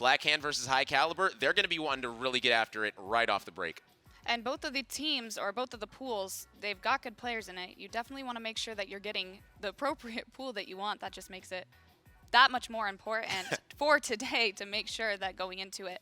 Blackhand versus High Caliber, they're going to be wanting to really get after it right off the break. And both of the teams, or both of the pools, they've got good players in it. You definitely want to make sure that you're getting the appropriate pool that you want. That just makes it that much more important for today to make sure that going into it,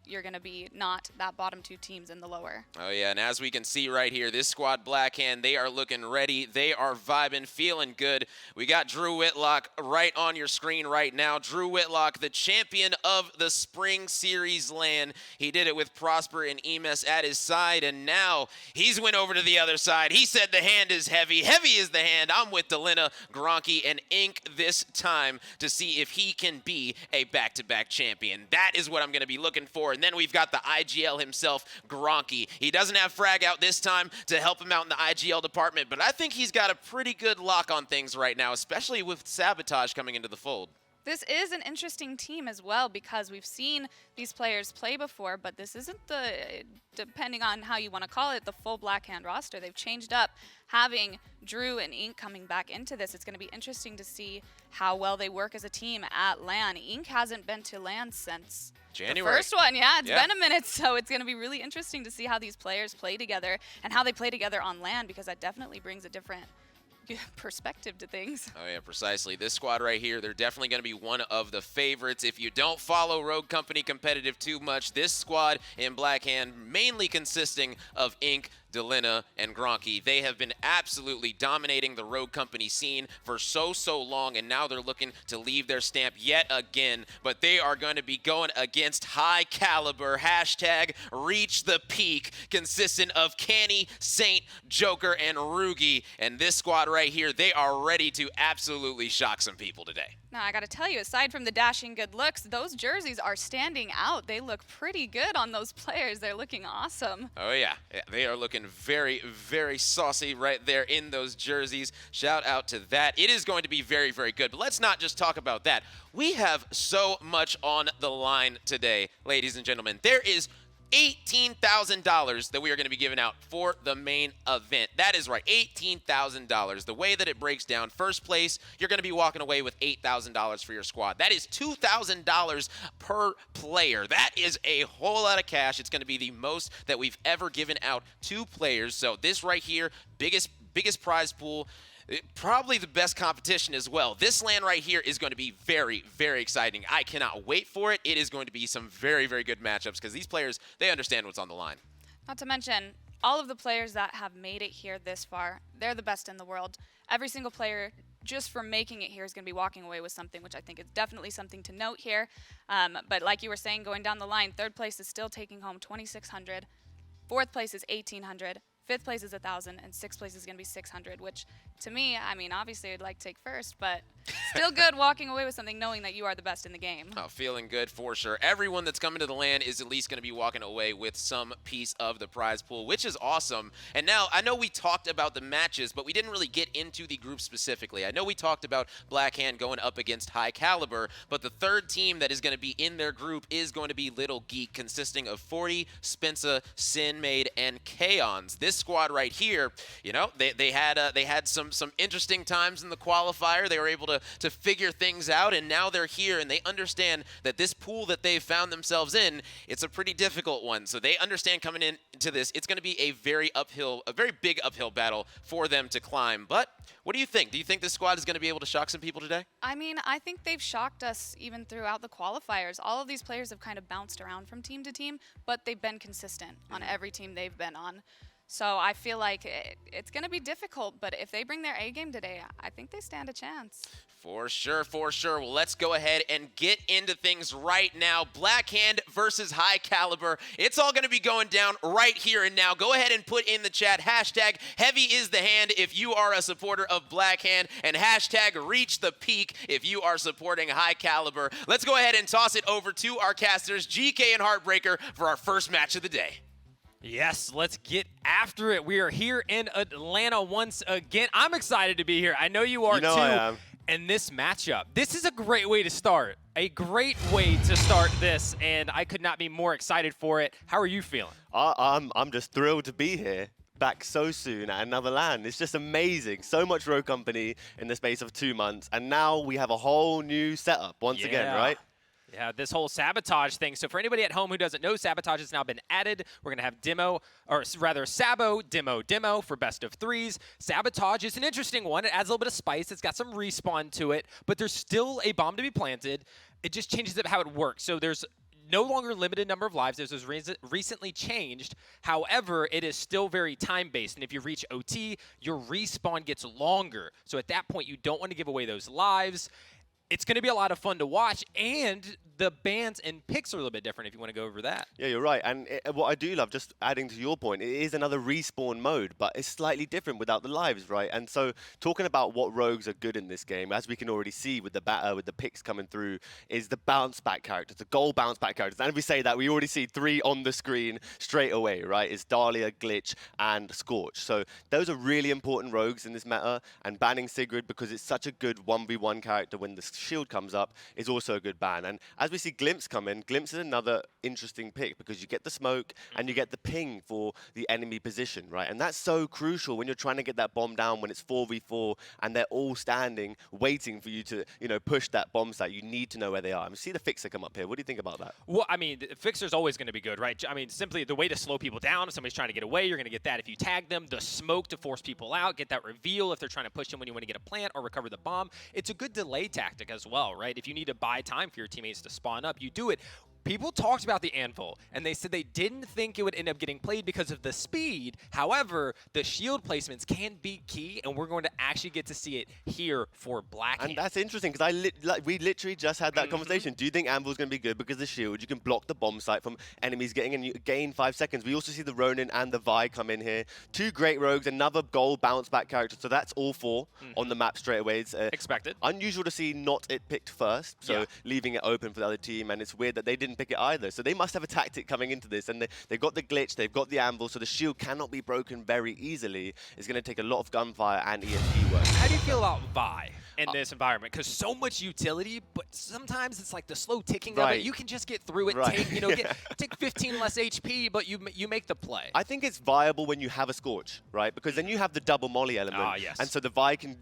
you're going to be not that bottom two teams in the lower. Oh, yeah, and as we can see right here, this squad Blackhand, they are looking ready. They are vibing, feeling good. We got Drew Whitlock right on your screen right now. Drew Whitlock, the champion of the Spring Series LAN. He did it with Prosper and Emes at his side, and now he's went over to the other side. He said the hand is heavy. Heavy is the hand. I'm with Delina, Gronky, and Ink this time to see if he can be a back-to-back champion. That is what I'm going to be looking for. And then we've got the IGL himself, Gronky. He doesn't have Frag out this time to help him out in the IGL department, but I think he's got a pretty good lock on things right now, especially with Sabotage coming into the fold. This is an interesting team as well because we've seen these players play before, but this isn't the, depending on how you want to call it, the full Blackhand roster. They've changed up, having Drew and Ink coming back into this. It's going to be interesting to see how well they work as a team at LAN. Ink hasn't been to LAN since January. The first one, yeah, it's been a minute, so it's going to be really interesting to see how these players play together and how they play together on LAN, because that definitely brings a different perspective to things. Oh yeah, precisely. This squad right here, they're definitely going to be one of the favorites. If you don't follow Rogue Company competitive too much, this squad in Blackhand, mainly consisting of Ink, Delina, and Gronky, they have been absolutely dominating the Rogue Company scene for so long, and now they're looking to leave their stamp yet again, but they are going to be going against High Caliber, hashtag reach the peak, consistent of Canny, Saint, Joker, and Rugi, and this squad right here, they are ready to absolutely shock some people today. Now, I got to tell you, aside from the dashing good looks, those jerseys are standing out. They look pretty good on those players. They're looking awesome. Oh, yeah. They are looking very saucy right there in those jerseys. Shout out to that. It is going to be very good. But let's not just talk about that. We have so much on the line today, ladies and gentlemen. There is $18,000 that we are going to be giving out for the main event. That is right, $18,000. The way that it breaks down, first place, you're going to be walking away with $8,000 for your squad. That is $2,000 per player. That is a whole lot of cash. It's going to be the most that we've ever given out to players. So this right here, biggest prize pool. Probably the best competition as well. This LAN right here is going to be very exciting. I cannot wait for it. It is going to be some very good matchups because these players, they understand what's on the line. Not to mention, all of the players that have made it here this far, they're the best in the world. Every single player, just for making it here, is going to be walking away with something, which I think is definitely something to note here. But like you were saying, going down the line, third place is still taking home $2,600. Fourth place is $1,800. Fifth place is $1,000, and sixth place is going to be $600, which to me, I mean, obviously I'd like to take first, but still good walking away with something knowing that you are the best in the game. Oh, feeling good for sure. Everyone that's coming to the LAN is at least going to be walking away with some piece of the prize pool, which is awesome. And now, I know we talked about the matches, but we didn't really get into the group specifically. I know we talked about Blackhand going up against High Caliber, but the third team that is going to be in their group is going to be Little Geek, consisting of 40, Spensa, Sinmaid, and Kaons. This squad right here, you know, they had some interesting times in the qualifier. They were able to figure things out, and now they're here, and they understand that this pool that they've found themselves in, it's a pretty difficult one. So they understand coming into this, it's going to be a very big uphill battle for them to climb. But what do you think? Do you think this squad is going to be able to shock some people today? I mean, I think they've shocked us even throughout the qualifiers. All of these players have kind of bounced around from team to team, but they've been consistent on every team they've been on. So I feel like it's going to be difficult, but if they bring their A game today, I think they stand a chance. For sure. Well, let's go ahead and get into things right now. Blackhand versus High Caliber. It's all going to be going down right here and now. Go ahead and put in the chat, hashtag heavy is the hand if you are a supporter of Blackhand, and hashtag reach the peak if you are supporting High Caliber. Let's go ahead and toss it over to our casters, GK and Heartbreaker, for our first match of the day. Yes, let's get after it. We are here in Atlanta once again. I'm excited to be here. I know you are too. I am. And this matchup, this is a great way to start. A great way to start this, and I could not be more excited for it. How are you feeling? I'm just thrilled to be here. Back so soon at another LAN. It's just amazing. So much Rogue Company in the space of 2 months, and now we have a whole new setup once again, right? Yeah, this whole Sabotage thing. So for anybody at home who doesn't know, Sabotage has now been added. We're going to have demo, or rather Sabo, demo for best of threes. Sabotage is an interesting one. It adds a little bit of spice. It's got some respawn to it, but there's still a bomb to be planted. It just changes up how it works. So there's no longer limited number of lives. This was recently changed. However, it is still very time-based, and if you reach OT, your respawn gets longer. So at that point, you don't want to give away those lives. It's going to be a lot of fun to watch, and the bans and picks are a little bit different if you want to go over that. Yeah, you're right. And what I do love, just adding to your point, it is another respawn mode, but it's slightly different without the lives, right? And so talking about what rogues are good in this game, as we can already see with the picks coming through, is the bounce back characters, the goal bounce back characters. And if we say that, we already see 3 on the screen straight away, right? It's Dahlia, Glitch, and Scorch. So those are really important rogues in this meta, and banning Sigrid because it's such a good 1v1 character when the shield comes up is also a good ban. And as we see Glimpse come in, Glimpse is another interesting pick because you get the smoke and you get the ping for the enemy position, right? And that's so crucial when you're trying to get that bomb down when it's 4v4 and they're all standing waiting for you to, you know, push that bomb site. You need to know where they are. I mean, see the Fixer come up here. What do you think about that? Well, I mean, Fixer's always going to be good, right? I mean, simply the way to slow people down, if somebody's trying to get away, you're going to get that if you tag them. The smoke to force people out, get that reveal if they're trying to push them when you want to get a plant or recover the bomb. It's a good delay tactic as well, right? If you need to buy time for your teammates to spawn up, you do it. People talked about the Anvil, and they said they didn't think it would end up getting played because of the speed. However, the shield placements can be key, and we're going to actually get to see it here for Blackhand. And that's interesting, because we literally just had that conversation. Do you think Anvil's going to be good because of the shield? You can block the bomb site from enemies getting, and you gain 5 seconds. We also see the Ronin and the Vi come in here. 2 great rogues, another gold bounce back character, so that's all 4 on the map straight away. It's expected. Unusual to see not it picked first, so leaving it open for the other team, and it's weird that they didn't pick it either. So they must have a tactic coming into this, and they've got the glitch, they've got the Anvil, so the shield cannot be broken very easily. It's going to take a lot of gunfire and EMP work. How do you feel about Vi in this environment? Because so much utility, but sometimes it's like the slow ticking of it. You can just get through it, take 15 less HP, but you make the play. I think it's viable when you have a Scorch, right? Because then you have the double molly element, and so the Vi can,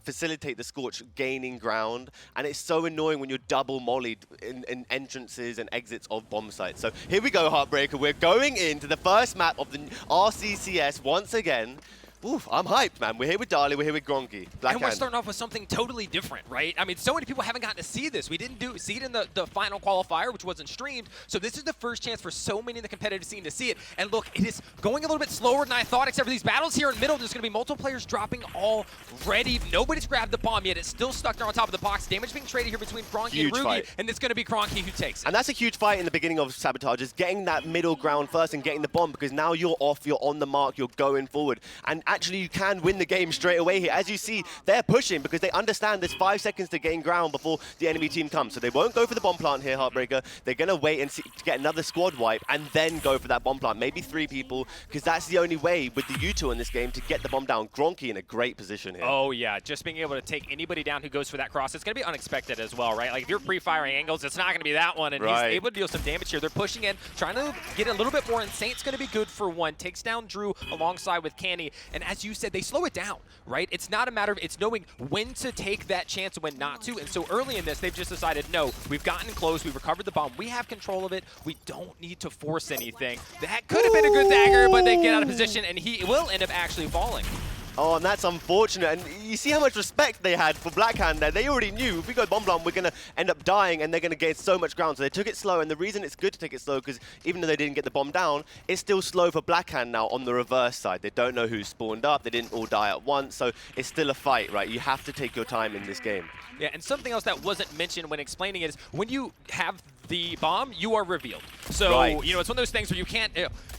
facilitate the Scorch gaining ground, and it's so annoying when you're double mollied in entrances and exits of bomb sites. So here we go, Heartbreaker. We're going into the first map of the RCCS once again. Oof, I'm hyped, man. We're here with Dahlia, we're here with Gronky. And we're starting off with something totally different, right? I mean, so many people haven't gotten to see this. We didn't see it in the final qualifier, which wasn't streamed. So this is the first chance for so many in the competitive scene to see it. And look, it is going a little bit slower than I thought, except for these battles here in the middle. There's going to be multiple players dropping already. Nobody's grabbed the bomb yet. It's still stuck there on top of the box. Damage being traded here between Gronky and Rugi, and it's going to be Gronky who takes it. And that's a huge fight in the beginning of Sabotage, is getting that middle ground first and getting the bomb, because now you're off, you're on the mark, you're going forward. And actually you can win the game straight away here. As you see, they're pushing because they understand there's 5 seconds to gain ground before the enemy team comes. So they won't go for the bomb plant here, Heartbreaker. They're going to wait and to get another squad wipe and then go for that bomb plant. Maybe 3 people, because that's the only way with the U2 in this game to get the bomb down. Gronky in a great position here. Oh, yeah. Just being able to take anybody down who goes for that cross. It's going to be unexpected as well, right? Like, if you're pre-firing angles, it's not going to be that one. And he's able to deal some damage here. They're pushing in, trying to get a little bit more. And Saint's going to be good for 1. Takes down Drew alongside with Canny. And as you said, they slow it down, right? It's not a matter of, it's knowing when to take that chance and when not to. And so early in this, they've just decided, no, we've gotten close, we've recovered the bomb, we have control of it, we don't need to force anything. That could have been a good dagger, but they get out of position, and he will end up actually falling. Oh, and that's unfortunate. And you see how much respect they had for Blackhand there. They already knew if we go bomb plant, we're going to end up dying, and they're going to gain so much ground. So they took it slow, and the reason it's good to take it slow, because even though they didn't get the bomb down, it's still slow for Blackhand now on the reverse side. They don't know who spawned up. They didn't all die at once, so it's still a fight, right? You have to take your time in this game. Yeah, and something else that wasn't mentioned when explaining it is when you have the bomb, you are revealed. So, it's one of those things where you can't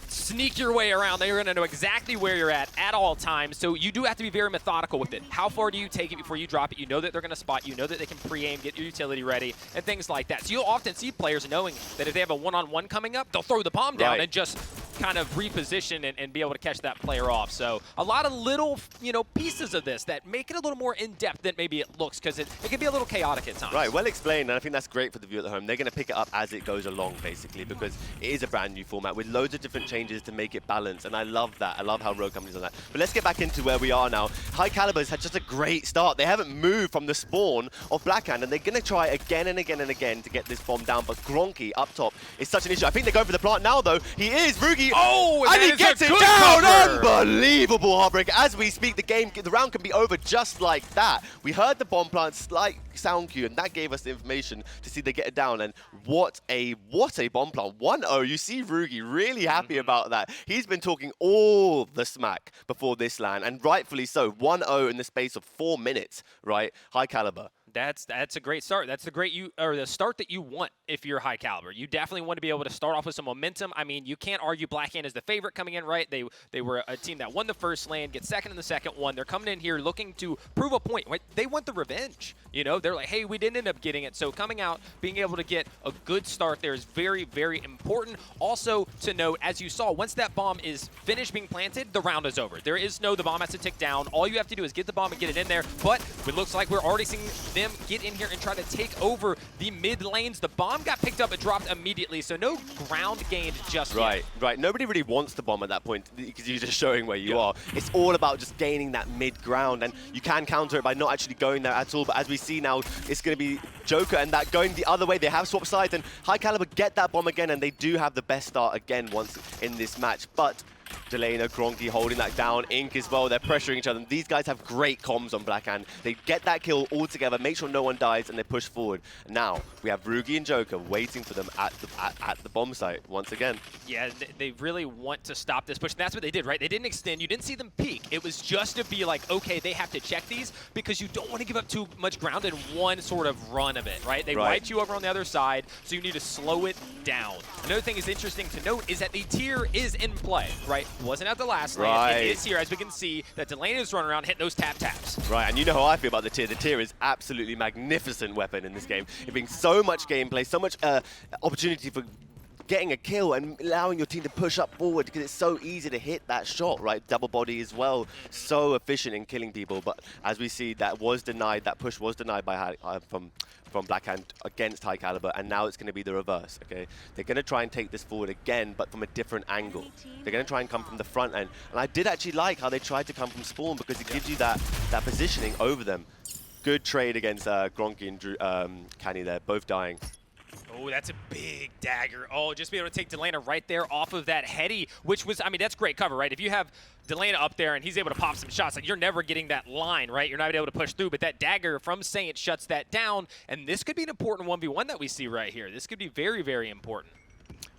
sneak your way around. They're going to know exactly where you're at all times. So you do have to be very methodical with it. How far do you take it before you drop it? You know that they're going to spot you. Know that they can pre-aim, get your utility ready, and things like that. So you'll often see players knowing that if they have a one-on-one coming up, they'll throw the bomb down and just kind of reposition and be able to catch that player off. So a lot of little, pieces of this that make it a little more in-depth than maybe it looks, because it can be a little chaotic at times. Right, well explained, and I think that's great for the viewer at home. They're going to pick it up as it goes along, basically, because it is a brand new format with loads of different changes to make it balanced, and I love that. I love how Rogue Company's on that. But let's get back into where we are now. High Caliber's had just a great start. They haven't moved from the spawn of Blackhand, and they're going to try again and again and again to get this bomb down, but Gronky up top is such an issue. I think they're going for the plant now, though. He is, Rugi, and he gets it down! Unbelievable heartbreak. As we speak, the round can be over just like that. We heard the bomb plant slight sound cue, and that gave us the information to see they get it down. And what a bomb plant. 1-0. You see Rugi really happy about that. He's been talking all the smack before this land, and rightfully so. 1-0 in the space of 4 minutes, right? High Caliber. That's a great start. That's the start that you want if you're High Caliber. You definitely want to be able to start off with some momentum. I mean, you can't argue Blackhand is the favorite coming in, right? They were a team that won the first lane, get second in the second one. They're coming in here looking to prove a point. Right? They want the revenge. They're like, hey, we didn't end up getting it. So coming out, being able to get a good start there is very, very important. Also to note, as you saw, once that bomb is finished being planted, the round is over. The bomb has to tick down. All you have to do is get the bomb and get it in there. But it looks like we're already seeing them get in here and try to take over the mid lanes. The bomb got picked up and dropped immediately, so no ground gained just yet. Right. Nobody really wants the bomb at that point because you're just showing where you are. It's all about just gaining that mid ground, and you can counter it by not actually going there at all. But as we see now, it's going to be Joker and that going the other way. They have swapped sides, and High Caliber get that bomb again, and they do have the best start again once in this match. But Delano, Gronky holding that down, Ink as well, they're pressuring each other. These guys have great comms on Blackhand. They get that kill all together, make sure no one dies, and they push forward. Now, we have Rugi and Joker waiting for them at the bomb site once again. Yeah, they really want to stop this push. That's what they did, right? They didn't extend. You didn't see them peek. It was just to be like, okay, they have to check these because you don't want to give up too much ground in one sort of run of it, right? They wiped you over on the other side, so you need to slow it down. Another thing is interesting to note is that the tier is in play, right? Wasn't at the last lane. It is here, as we can see, that Delano is running around hitting those taps. Right, and you know how I feel about the tier. The tier is absolutely magnificent weapon in this game. It brings so much gameplay, so much opportunity for getting a kill and allowing your team to push up forward because it's so easy to hit that shot, right? Double body as well. So efficient in killing people. But as we see, that was denied. That push was denied by from Blackhand against High Caliber, and now it's going to be the reverse, okay? They're going to try and take this forward again, but from a different angle. They're going to try and come from the front end. And I did actually like how they tried to come from spawn because it gives you that positioning over them. Good trade against Gronky and Drew, Canny there, both dying. Oh, that's a big dagger. Oh, just be able to take Delano right there off of that heady, which was, I mean, that's great cover, right? If you have Delano up there and he's able to pop some shots, like you're never getting that line, right? You're not able to push through, but that dagger from Saint shuts that down, and this could be an important 1v1 that we see right here. This could be very, very important.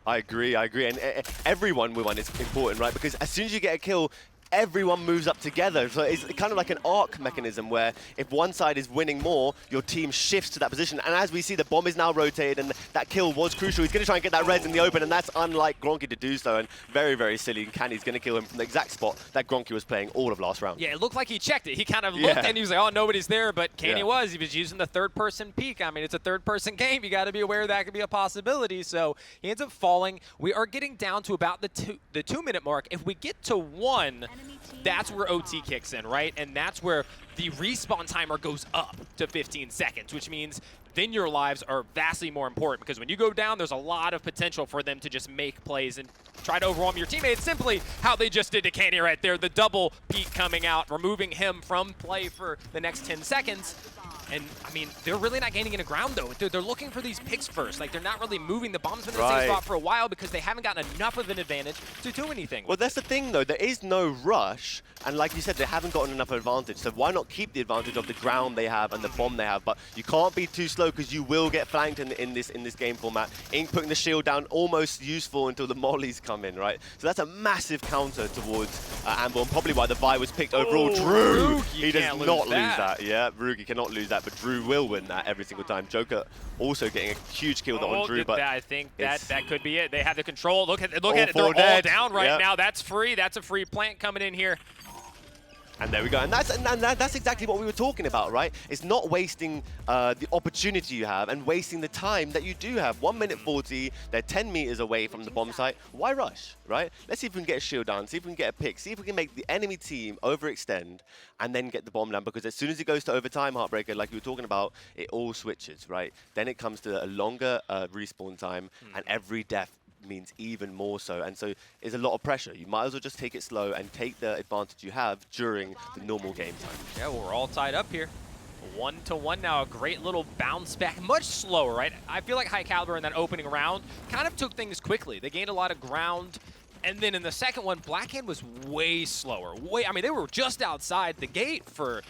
I agree, and every 1v1 is important, right? Because as soon as you get a kill, everyone moves up together. So it's kind of like an arc mechanism where if one side is winning more, your team shifts to that position. And as we see, the bomb is now rotated, and that kill was crucial. He's going to try and get that res in the open, and that's unlike Gronky to do so, and very, very silly. Canny's going to kill him from the exact spot that Gronky was playing all of last round. Yeah, it looked like he checked it. He kind of looked and he was like, oh, nobody's there, but Canny was. He was using the third-person peek. I mean, it's a third-person game. You got to be aware that could be a possibility. So he ends up falling. We are getting down to about the 2-minute mark. If we get to 1, that's where OT kicks in, right? And that's where the respawn timer goes up to 15 seconds, which means then your lives are vastly more important because when you go down, there's a lot of potential for them to just make plays and try to overwhelm your teammates, simply how they just did to Canny right there. The double peek coming out, removing him from play for the next 10 seconds. And, I mean, they're really not gaining any ground, though. They're looking for these picks first. Like, they're not really moving. The bomb's been in the same spot for a while because they haven't gotten enough of an advantage to do anything. Well, that's the thing, though. There is no rush. And like you said, they haven't gotten enough advantage. So why not keep the advantage of the ground they have and the bomb they have? But you can't be too slow because you will get flanked in this game format. Ink putting the shield down, almost useful until the mollies come in, right? So that's a massive counter towards Amber, and probably why the buy was picked overall. Drew! He does not lose that. Yeah, Rugi cannot lose that, but Drew will win that every single time. Joker also getting a huge kill on Drew, but I think that could be it. They have the control. Look at it. They're all down right now. That's free. That's a free plant coming in here. And there we go. And that's exactly what we were talking about, right? It's not wasting the opportunity you have and wasting the time that you do have. 1 minute 40, they're 10 meters away from the bomb site. Why rush, right? Let's see if we can get a shield down, see if we can get a pick, see if we can make the enemy team overextend and then get the bomb down. Because as soon as it goes to overtime, Heartbreaker, like you were talking about, it all switches, right? Then it comes to a longer respawn time and every death means even more so, and so it's a lot of pressure. You might as well just take it slow and take the advantage you have during the normal game time. Yeah, well, we're all tied up here. 1-1 now, a great little bounce back, much slower, right? I feel like High Caliber in that opening round kind of took things quickly. They gained a lot of ground, and then in the second one, Blackhand was way slower. I mean, they were just outside the gate for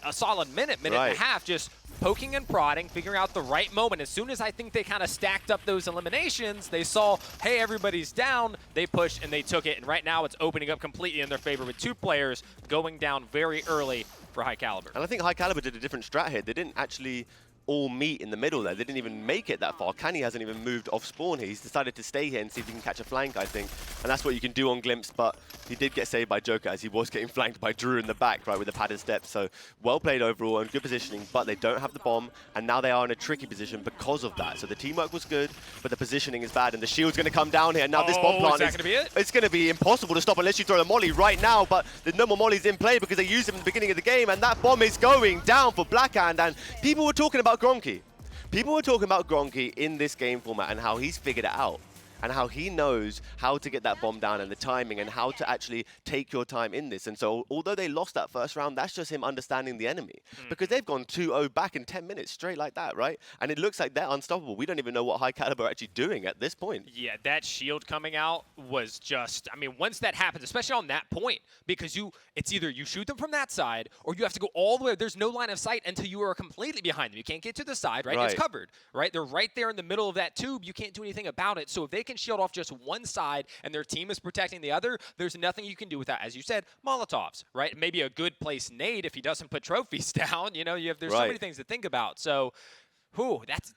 a solid minute and a half, just poking and prodding, figuring out the right moment. As soon as I think they kind of stacked up those eliminations, they saw, hey, everybody's down, they pushed and they took it. And right now it's opening up completely in their favor with 2 players going down very early for High Caliber. And I think High Caliber did a different strat here. They didn't actually all meet in the middle there. They didn't even make it that far. Canny hasn't even moved off spawn here. He's decided to stay here and see if he can catch a flank, I think. And that's what you can do on Glimpse, but he did get saved by Joker as he was getting flanked by Drew in the back, right, with the padded steps. So well played overall and good positioning, but they don't have the bomb, and now they are in a tricky position because of that. So the teamwork was good, but the positioning is bad, and the shield's going to come down here. Now this bomb plant is that gonna be it? It's going to be impossible to stop unless you throw the molly right now, but there's no more mollies in play because they used them in the beginning of the game, and that bomb is going down for Blackhand. And people were talking about Gronky. People were talking about Gronky in this game format and how he's figured it out and how he knows how to get that bomb down and the timing and how to actually take your time in this. And so although they lost that first round, that's just him understanding the enemy because they've gone 2-0 back in 10 minutes straight like that, right? And it looks like they're unstoppable. We don't even know what High Caliber are actually doing at this point. Yeah, that shield coming out was just, I mean, once that happens, especially on that point, because it's either you shoot them from that side or you have to go all the way. There's no line of sight until you are completely behind them. You can't get to the side, right? It's covered, right? They're right there in the middle of that tube. You can't do anything about it. So if they can shield off just one side and their team is protecting the other, there's nothing you can do with that. As you said, Molotovs, right? Maybe a good place nade if he doesn't put trophies down. You know, there's so many things to think about. So,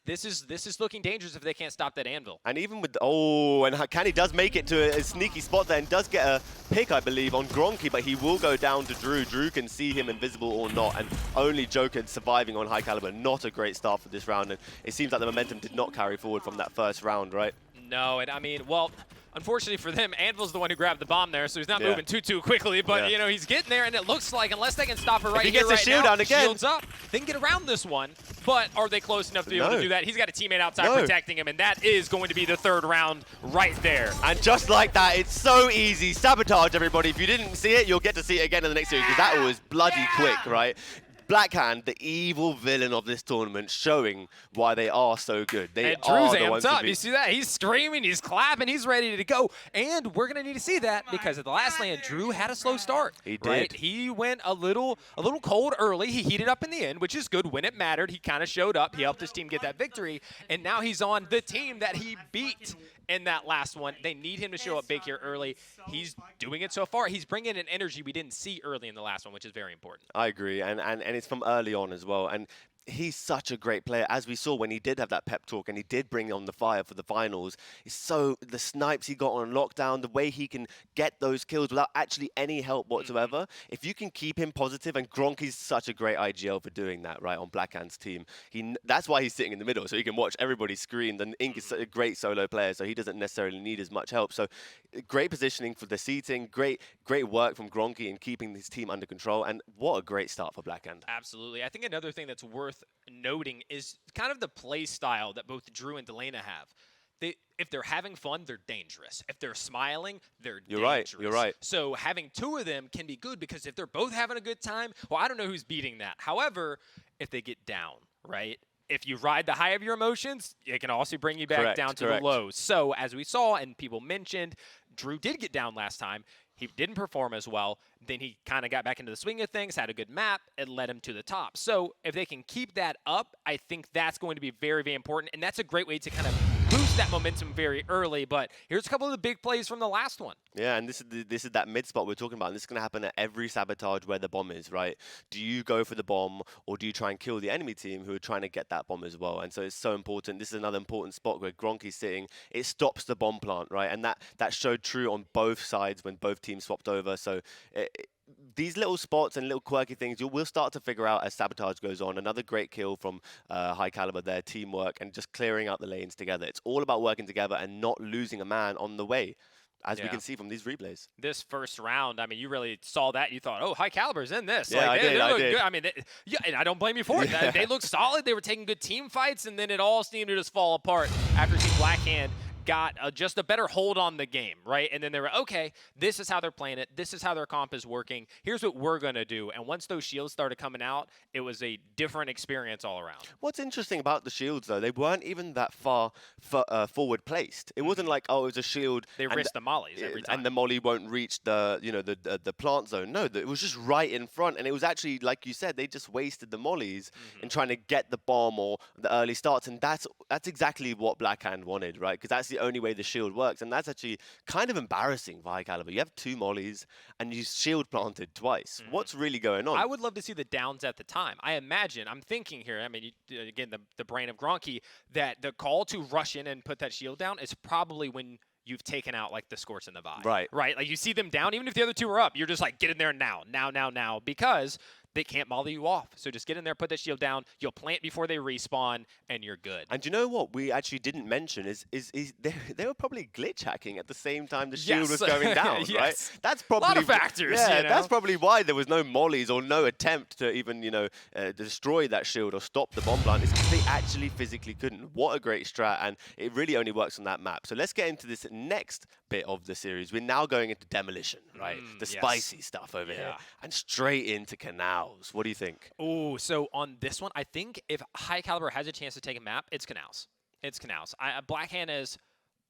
this is looking dangerous if they can't stop that anvil. And even with and Canny does make it to a sneaky spot there and does get a pick, I believe, on Gronky, but he will go down to Drew. Drew can see him invisible or not, and only Joker surviving on High Caliber. Not a great start for this round, and it seems like the momentum did not carry forward from that first round, right? No, and I mean, well, unfortunately for them, Anvil's the one who grabbed the bomb there, so he's not moving too quickly, but you know, he's getting there, and it looks like, unless they can stop it right here, right now, shields up, they can get around this one, but are they close enough to be able to do that? He's got a teammate outside protecting him, and that is going to be the third round right there. And just like that, it's so easy. Sabotage, everybody. If you didn't see it, you'll get to see it again in the next series, because that was bloody quick, right? Blackhand, the evil villain of this tournament, showing why they are so good. They are the ones to beat. You see that? He's screaming, he's clapping, he's ready to go. And we're going to need to see that because at the last land, Drew had a slow start. He did. Right? He went a little cold early. He heated up in the end, which is good. When it mattered, he kind of showed up. He helped his team get that victory. And now he's on the team that he beat in that last one. They need him to show up big here early. He's doing it so far. He's bringing an energy we didn't see early in the last one, which is very important. I agree, and it's from early on as well. And he's such a great player, as we saw when he did have that pep talk and he did bring on the fire for the finals. The snipes he got on lockdown, the way he can get those kills without actually any help whatsoever. If you can keep him positive, and Gronky's such a great IGL for doing that, right, on Blackhand's team. That's why he's sitting in the middle, so he can watch everybody scream. And Ink is a great solo player, so he doesn't necessarily need as much help. So great positioning for the seating, great work from Gronky in keeping his team under control, and what a great start for Blackhand. Absolutely. I think another thing that's worth noting is kind of the play style that both Drew and Delana have. If they're having fun, they're dangerous. If they're smiling, they're dangerous. You're right. So having two of them can be good because if they're both having a good time, well, I don't know who's beating that. However, if they get down, right? If you ride the high of your emotions, it can also bring you back down to the lows. So as we saw and people mentioned, Drew did get down last time. He didn't perform as well. Then he kind of got back into the swing of things, had a good map. It led him to the top. So if they can keep that up, I think that's going to be very, very important. And that's a great way to kind of boost that momentum very early. But here's a couple of the big plays from the last one. Yeah, and this is that mid spot we're talking about. And this is going to happen at every Sabotage where the bomb is, right? Do you go for the bomb or do you try and kill the enemy team who are trying to get that bomb as well? And so it's so important. This is another important spot where Gronky's sitting. It stops the bomb plant, right? And that showed true on both sides when both teams swapped over. So these little spots and little quirky things we'll start to figure out as Sabotage goes on. Another great kill from High Caliber, their teamwork and just clearing out the lanes together. It's all about working together and not losing a man on the way, as we can see from these replays. This first round, I mean, you really saw that. You thought, oh, High Caliber's in this. Yeah, like, I did. Good. I mean, yeah, and I don't blame you for it. They looked solid. They were taking good team fights, and then it all seemed to just fall apart after Team Blackhand got just a better hold on the game, right? And then they were, okay, this is how they're playing it. This is how their comp is working. Here's what we're going to do. And once those shields started coming out, it was a different experience all around. What's interesting about the shields, though, they weren't even that far forward placed. It wasn't like, oh, it was a shield. They risked the mollies every time. And the molly won't reach the, the plant zone. No, it was just right in front. And it was actually, like you said, they just wasted the mollies in trying to get the bomb or the early starts. And that's exactly what Blackhand wanted, right? Because that's the only way the shield works, and that's actually kind of embarrassing for High Caliber. You have 2 mollies, and you shield planted twice. What's really going on? I would love to see the downs at the time. I imagine, I'm thinking here, I mean, again, the brain of Gronky, that the call to rush in and put that shield down is probably when you've taken out, like, the Scorch and the Vi. Right. Right? Like, you see them down, even if the other 2 are up, you're just like, get in there now, because they can't molly you off. So just get in there, put that shield down, you'll plant before they respawn, and you're good. And you know what we actually didn't mention is they were probably glitch hacking at the same time the shield was going down, right? That's probably a lot of factors. Yeah, you know? That's probably why there was no mollies or no attempt to even destroy that shield or stop the bomb plant. It's because they actually physically couldn't. What a great strat, and it really only works on that map. So let's get into this next bit of the series. We're now going into Demolition, right? The spicy stuff over here, and straight into Canals. What do you think? Oh, so on this one, I think if High Caliber has a chance to take a map, it's Canals. It's Canals. Blackhand has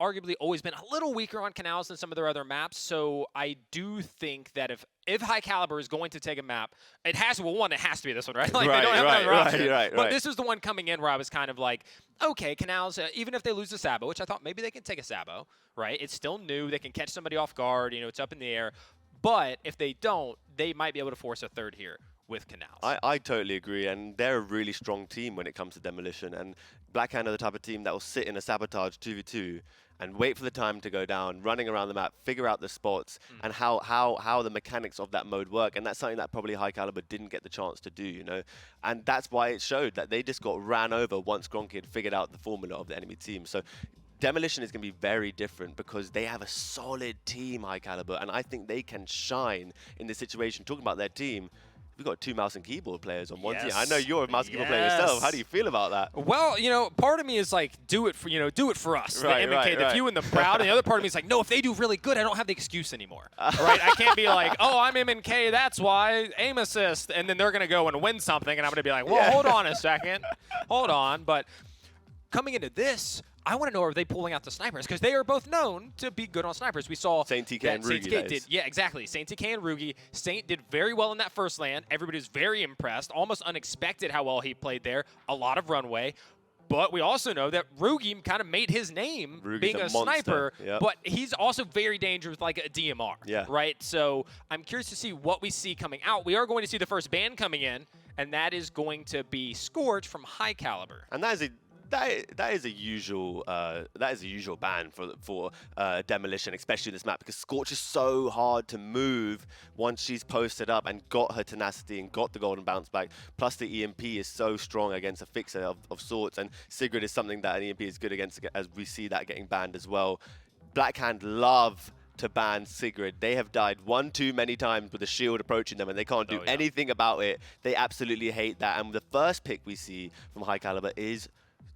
arguably always been a little weaker on Canals than some of their other maps, so I do think that if High Caliber is going to take a map, it has to be this one, right? Like, they don't have another option. But this is the one coming in where I was kind of like, okay, Canals, even if they lose the Sabo, which I thought maybe they can take a Sabo, right? It's still new. They can catch somebody off guard. It's up in the air. But if they don't, they might be able to force a third here with Canals. I totally agree, and they're a really strong team when it comes to Demolition, and Blackhand are the type of team that will sit in a Sabotage 2v2 and wait for the time to go down, running around the map, figure out the spots, and how the mechanics of that mode work, and that's something that probably High Caliber didn't get the chance to do, and that's why it showed that they just got ran over once Gronky had figured out the formula of the enemy team. So Demolition is going to be very different because they have a solid team, High Caliber, and I think they can shine in this situation. Talking about their team, we've got 2 mouse and keyboard players on one team. I know you're a mouse and keyboard player yourself. How do you feel about that? Well, part of me is like, do it for us, the MK, the few and the proud. And the other part of me is like, no, if they do really good, I don't have the excuse anymore, right? I can't be like, oh, I'm MK, that's why, aim assist, and then they're going to go and win something, and I'm going to be like, well, hold on a second. Hold on. But coming into this, I want to know, are they pulling out the snipers? Because they are both known to be good on snipers. We saw Saint TK and Rugi did. Yeah, exactly. Saint TK and Rugi. Saint did very well in that first land. Everybody was very impressed. Almost unexpected how well he played there. A lot of runway. But we also know that Rugi kind of made his name being a sniper, but he's also very dangerous with like a DMR, right? So I'm curious to see what we see coming out. We are going to see the first ban coming in, and that is going to be Scorch from High Caliber. And that is a usual ban for Demolition, especially this map, because Scorch is so hard to move once she's posted up and got her tenacity and got the golden bounce back. Plus the EMP is so strong against a fixer of sorts, and Sigrid is something that an EMP is good against, as we see that getting banned as well. Blackhand love to ban Sigrid. They have died one too many times with a shield approaching them, and they can't do anything about it. They absolutely hate that. And the first pick we see from High Caliber is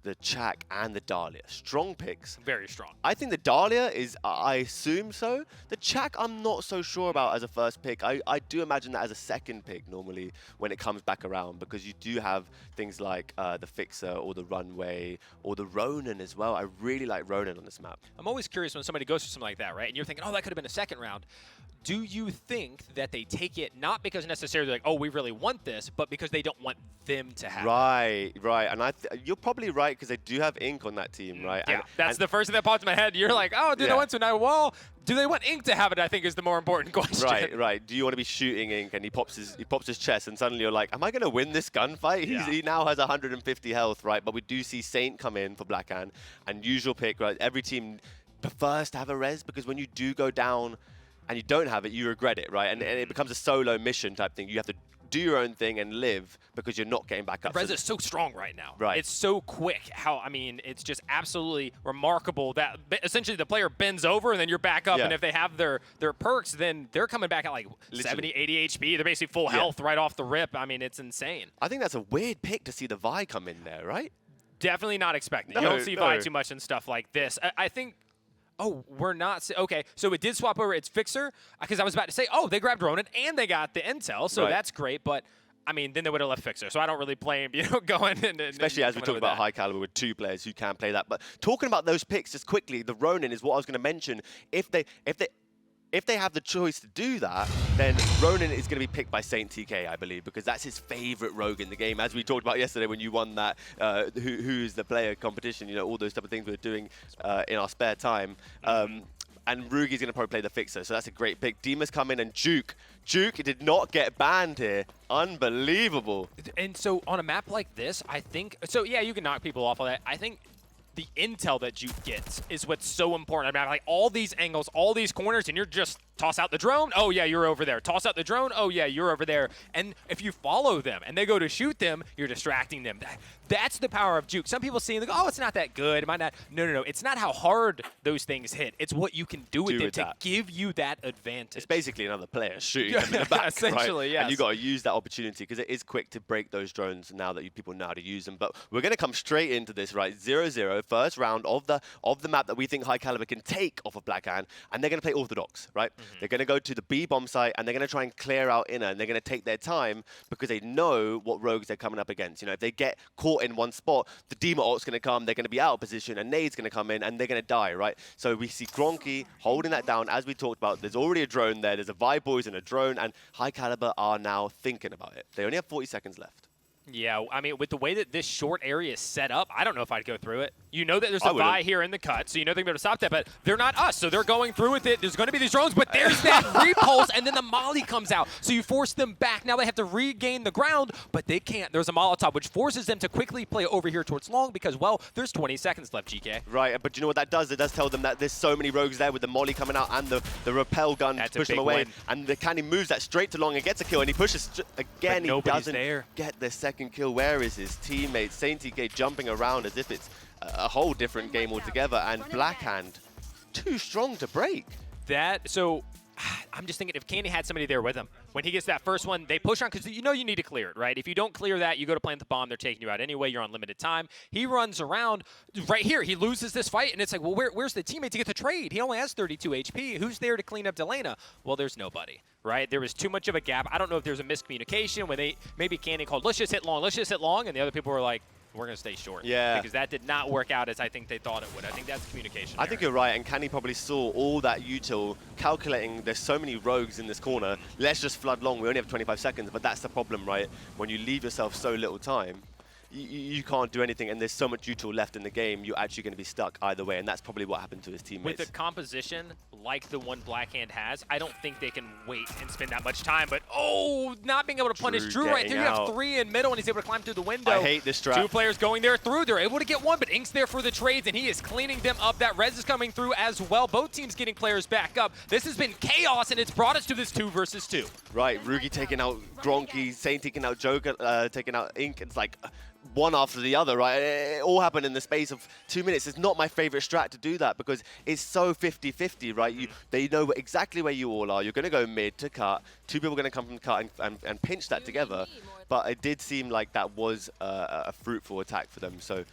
the Chak and the Dahlia. Strong picks. Very strong. I think the Dahlia is, I assume so. The Chak I'm not so sure about as a first pick. I do imagine that as a second pick normally when it comes back around, because you do have things like the Fixer or the Runway or the Ronin as well. I really like Ronin on this map. I'm always curious when somebody goes for something like that, right? And you're thinking, oh, that could have been a second round. Do you think that they take it not because necessarily like, oh, we really want this, but because they don't want them to have it? Right. And you're probably right, because they do have Ink on that team, right? Yeah, that's the first thing that popped in my head. You're like, oh, do they want to? Now, well, do they want Ink to have it, I think is the more important question. Right. Do you want to be shooting Ink, and he pops his chest, and suddenly you're like, am I going to win this gunfight? He now has 150 health, right? But we do see Saint come in for Blackhand, and usual pick, right? Every team prefers to have a res, because when you do go down and you don't have it, you regret it, right? And it becomes a solo mission type thing. You have to do your own thing and live because you're not getting back up. Rez is so strong right now. Right. It's so quick. I mean, it's just absolutely remarkable that essentially the player bends over and then you're back up. Yeah. And if they have their perks, then they're coming back at like Literally. 70, 80 HP. They're basically full health right off the rip. I mean, it's insane. I think that's a weird pick to see the Vi come in there, right? Definitely not expecting. You No, don't see Vi no. too much in stuff like this. I think. Oh, we're not. Okay, so it did swap over. It's Fixer because I was about to say, oh, they grabbed Ronan and they got the intel, so Right. that's great. But I mean, then they would have left Fixer, so I don't really blame going and Especially as we coming talk up with about that. high caliber with 2 players who can play that. But talking about those picks just quickly, the Ronin is what I was going to mention. If they have the choice to do that, then Ronin is going to be picked by Saint TK, I believe, because that's his favorite rogue in the game. As we talked about yesterday when you won that who's the player competition, you know, all those type of things we were doing in our spare time. And Rugi's going to probably play the Fixer, so that's a great pick. Dima's come in, and Juke did not get banned here. Unbelievable. And so on a map like this, I think, so yeah, you can knock people off of that. I think the intel that Juke gets is what's so important. I mean, like all these angles, all these corners, and you're just toss out the drone. Oh yeah, you're over there. Toss out the drone. Oh yeah, you're over there. And if you follow them and they go to shoot them, you're distracting them. That's the power of Juke. Some people see like, oh, it's not that good. It might not. No. It's not how hard those things hit. It's what you can do with them to give you that advantage. It's basically another player shooting them in the back, essentially, right? yes. And you got to use that opportunity because it is quick to break those drones now that people know how to use them. But we're going to come straight into this, right? 0-0, first round of the map that we think High Caliber can take off of Blackhand, and they're going to play Orthodox, right? They're going to go to the B bomb site and they're going to try and clear out inner, and they're going to take their time because they know what rogues they're coming up against. You know, if they get caught in one spot, the Dema ult's going to come, they're going to be out of position, and Nade's going to come in and they're going to die, right? So we see Gronky holding that down as we talked about. There's already a drone there. There's a Vibe Boys and a drone, and High Caliber are now thinking about it. They only have 40 seconds left. Yeah, I mean, with the way that this short area is set up, I don't know if I'd go through it. You know that there's I a wouldn't. Vi here in the cut, so you know they're going to stop that, but they're not us, so they're going through with it. There's going to be these drones, but there's that repulse, and then the molly comes out, so you force them back. Now they have to regain the ground, but they can't. There's a Molotov, which forces them to quickly play over here towards long because, well, there's 20 seconds left, GK. Right, but you know what that does? It does tell them that there's so many rogues there with the molly coming out and the rappel gun to push them away. And the Canny moves that straight to long and gets a kill, and he pushes again. He doesn't get the second kill. Where is his teammate? Saint TK jumping around as if it's a whole different game altogether, and Blackhand too strong to break. So I'm just thinking if Candy had somebody there with him, when he gets that first one, they push on because you know you need to clear it, right? If you don't clear that, you go to plant the bomb, they're taking you out anyway, you're on limited time. He runs around right here, he loses this fight, and it's like, well, where's the teammate to get the trade? He only has 32 HP. Who's there to clean up Delana? Well, there's nobody, right? There was too much of a gap. I don't know if there's a miscommunication when maybe Candy called, let's just hit long, and the other people were like, we're going to stay short. Yeah. Because that did not work out as I think they thought it would. I think that's communication. I think you're right, and Canny probably saw all that util, calculating there's so many rogues in this corner, let's just flood long. We only have 25 seconds, but that's the problem, right? When you leave yourself so little time, you can't do anything, and there's so much util left in the game, you're actually going to be stuck either way, and that's probably what happened to his teammates. With a composition like the one Blackhand has, I don't think they can wait and spend that much time, but not being able to punish Drew right there. You have 3 in middle, and he's able to climb through the window. I hate this strat. 2 players going there through. They're able to get one, but Ink's there for the trades, and he is cleaning them up. That Rez is coming through as well. Both teams getting players back up. This has been chaos, and it's brought us to this 2 versus 2. Right, Rugi taking out Gronky, Saint taking out Joker, taking out Ink. It's like one after the other, right? It all happened in the space of 2 minutes. It's not my favorite strat to do that because it's so 50-50, right? They know exactly where you all are. You're going to go mid to cut. 2 people are going to come from cut and pinch that together. But it did seem like that was a fruitful attack for them. So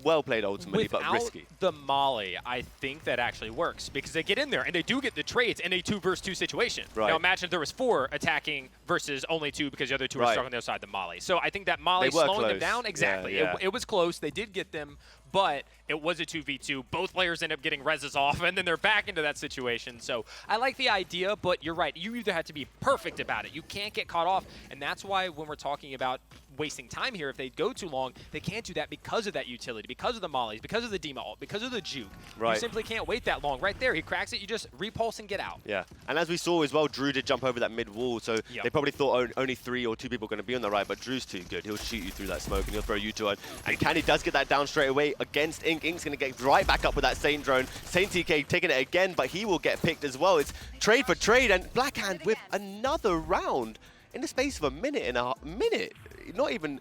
well played ultimately, but risky. The molly, I think that actually works because they get in there and they do get the trades in a 2 versus 2 situation. Right. Now imagine if there was 4 attacking versus only 2 because the other 2 are stuck on their side of the molly. So I think that molly slowing them down. Exactly. Yeah. It was close. They did get them, but it was a 2v2. Both players end up getting reses off, and then they're back into that situation. So I like the idea, but you're right. You either have to be perfect about it. You can't get caught off, and that's why when we're talking about wasting time here. If they go too long, they can't do that because of that utility, because of the mollies, because of the demol, because of the juke. Right. You simply can't wait that long. Right there, he cracks it, you just repulse and get out. Yeah, and as we saw as well, Drew did jump over that mid wall, so they probably thought only 3 or 2 people were going to be on the right, but Drew's too good. He'll shoot you through that smoke and he'll throw you to it. And Candy does get that down straight away against Ink. Ink's going to get right back up with that Saint drone. Saint TK taking it again, but he will get picked as well. It's trade for trade, and Blackhand with another round in the space of a minute and a minute. Not even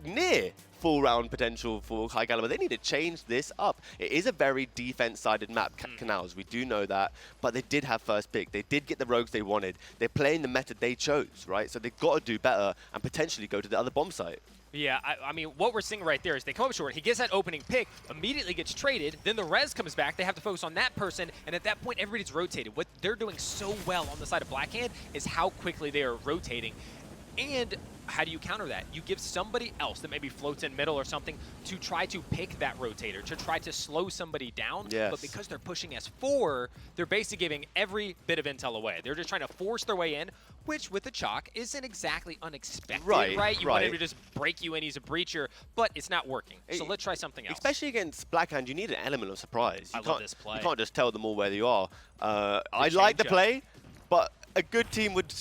near full round potential for High Caliber. They need to change this up. It is a very defense-sided map, Canals. We do know that, but they did have first pick. They did get the rogues they wanted. They're playing the meta they chose, right? So they've got to do better and potentially go to the other bomb site. Yeah, I mean, what we're seeing right there is they come up short. He gets that opening pick, immediately gets traded. Then the res comes back. They have to focus on that person. And at that point, everybody's rotated. What they're doing so well on the side of Blackhand is how quickly they are rotating. And how do you counter that? You give somebody else that maybe floats in middle or something to try to pick that rotator, to try to slow somebody down. Yes. But because they're pushing S4, they're basically giving every bit of intel away. They're just trying to force their way in, which with the chalk isn't exactly unexpected, right? You want him to just break you in, he's a breacher, but it's not working. So let's try something else. Especially against Blackhand, you need an element of surprise. I love this play. You can't just tell them all where you are. I like the play, but a good team would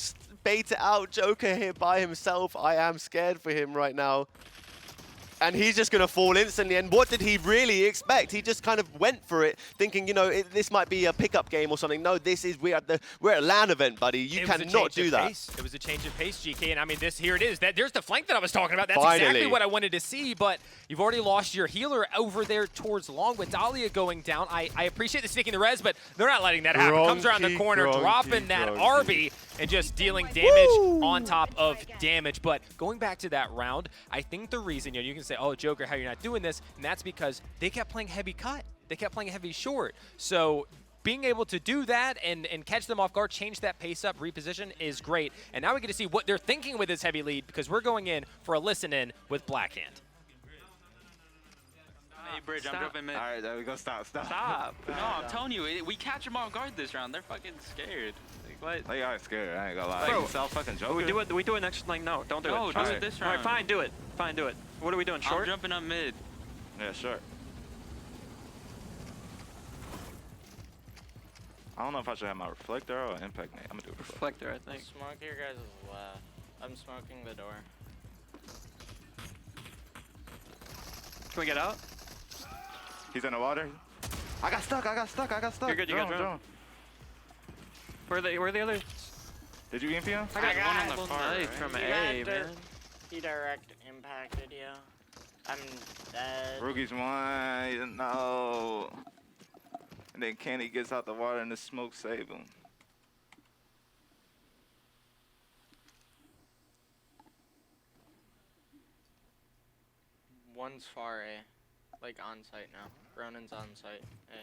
bait it out. Joker here by himself. I am scared for him right now. And he's just going to fall instantly. And what did he really expect? He just kind of went for it, thinking, you know, this might be a pickup game or something. No, this is we're at a LAN event, buddy. You cannot do that. It was a change of pace, GK. And I mean, here it is. There's the flank that I was talking about. That's Finally. exactly what I wanted to see. But you've already lost your healer over there towards long with Dahlia going down. I appreciate the sneaking the res, but they're not letting that happen. Comes around the corner, dropping that RB and just dealing damage on top of damage. But going back to that round, I think the reason, you can say, oh, Joker, how you're not doing this, and that's because they kept playing heavy cut. They kept playing heavy short. So being able to do that and catch them off guard, change that pace up, reposition is great. And now we get to see what they're thinking with this heavy lead, because we're going in for a listen-in with Blackhand. Hey, Bridge, I'm jumping mid. All right, there we go. Stop. No, I'm telling you, we catch them off guard this round. They're fucking scared. Like, what? They are scared. I ain't gonna lie. Bro, You saw fucking Joker. we do it next. Like, no, don't do it. No, Do it this round. All right, fine, do it. Fine, do it. What are we doing? Short? I'm jumping up mid. Yeah, sure. I don't know if I should have my reflector or impact nade. I'm gonna do reflector. Reflector, I think. Smoke your guys' left. I'm smoking the door. Can we get out? He's in the water. I got stuck. You're good, you got drone. Where are the others? Did you EMP him? I got one on the far right from A, man. He direct impacted you. I'm dead. Rookie's one. No. And then Kenny gets out the water and the smoke save him. One's far A. Like on site now. Ronin's on site. A.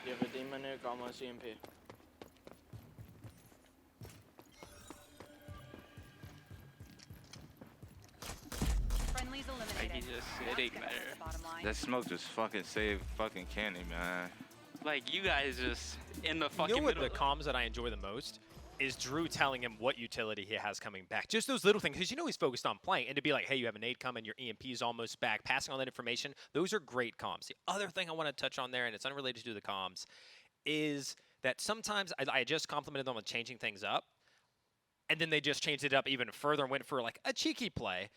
You have a demon nuke, almost EMP. Friendlies eliminated. Like, he's just sitting there. That smoke just fucking saved fucking Kenny, man. Like, you guys just in the fucking You know what the middle. comms that I enjoy the most is Drew telling him what utility he has coming back. Just those little things, because he's focused on playing. And to be like, hey, you have a nade coming, your EMP is almost back, passing on that information, those are great comms. The other thing I want to touch on there, and it's unrelated to the comms, is that sometimes I just complimented them on changing things up, and then they just changed it up even further and went for like a cheeky play.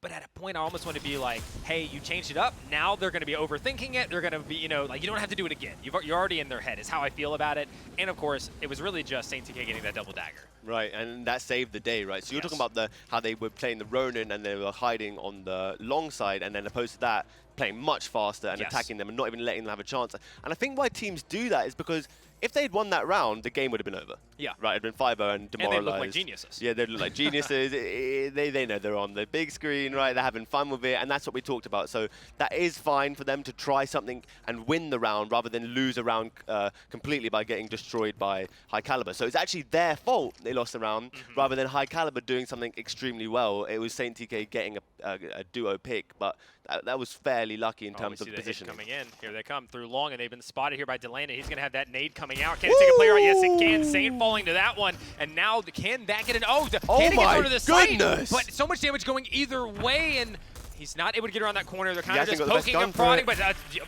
But at a point, I almost want to be like, hey, you changed it up. Now they're going to be overthinking it. They're going to be, like, you don't have to do it again. You're already in their head is how I feel about it. And, of course, it was really just Saint TK getting that double dagger. Right, and that saved the day, right? So you're talking about how they were playing the Ronin and they were hiding on the long side, and then opposed to that, playing much faster and attacking them and not even letting them have a chance. And I think why teams do that is because if they'd won that round, the game would have been over. Yeah. Right, it'd been 5-0 and demoralized. And they look like geniuses. Yeah, they look like geniuses. They know they're on the big screen, right? They're having fun with it, and that's what we talked about. So that is fine for them to try something and win the round rather than lose a round completely by getting destroyed by High Caliber. So it's actually their fault they lost the round rather than High Caliber doing something extremely well. It was Saint TK getting a duo pick, but that was fairly lucky in terms of positioning. Coming in. Here they come through long, and they've been spotted here by Delana. He's going to have that nade coming out. Can it take a player out? Yes, it can. Saint falling falling to that one. And now, can that get an... Oh, Oh can it get my through to the site? goodness! But so much damage going either way, and he's not able to get around that corner. They're kind of hasn't just got the best poking gun and for prodding, it. but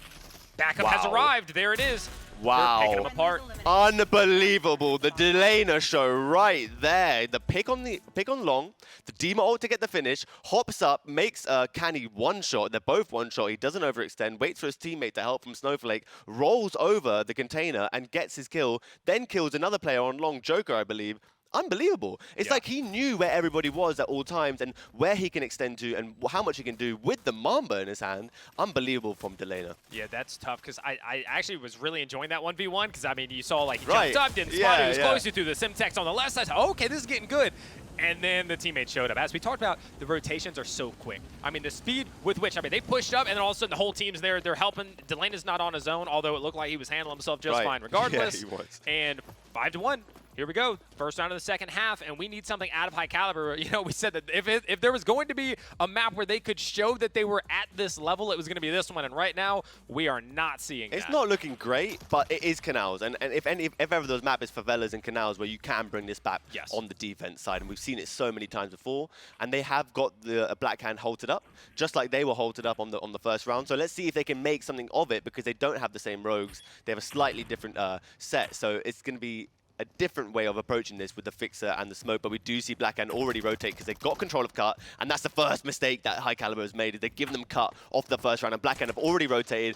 backup has Wow. arrived. There it is. Wow. They're picking them apart. Unbelievable. The Delana show right there. The pick on long, the Demo ult to get the finish, hops up, makes Canny one shot. They're both one shot. He doesn't overextend, waits for his teammate to help from Snowflake, rolls over the container and gets his kill, then kills another player on long, Joker, I believe. Unbelievable. It's like he knew where everybody was at all times and where he can extend to and how much he can do with the Mamba in his hand. Unbelievable from Delana. Yeah, that's tough because I actually was really enjoying that 1v1 because, I mean, you saw like he Right. jumped up, didn't spot it, he was close, you threw the Simtex on the left side. Oh, okay, this is getting good. And then the teammate showed up. As we talked about, the rotations are so quick. I mean, the speed with which, I mean, they pushed up and then all of a sudden the whole team's there. They're helping. Delana's not on his own, although it looked like he was handling himself just fine regardless. Yeah, he was. And 5-1. Here we go. First round of the second half, and we need something out of High Caliber. You know, we said that if there was going to be a map where they could show that they were at this level, it was going to be this one. And right now, we are not seeing that. It's not looking great, but it is Canals. And if ever those map is favelas and Canals where you can bring this back on the defense side. And we've seen it so many times before. And they have got the Blackhand halted up, just like they were halted up on the first round. So let's see if they can make something of it because they don't have the same rogues. They have a slightly different set. So it's going to be a different way of approaching this with the Fixer and the Smoke, but we do see Blackhand already rotate because they've got control of cut, and that's the first mistake that High Caliber has made, is they've given them cut off the first round, and Blackhand have already rotated.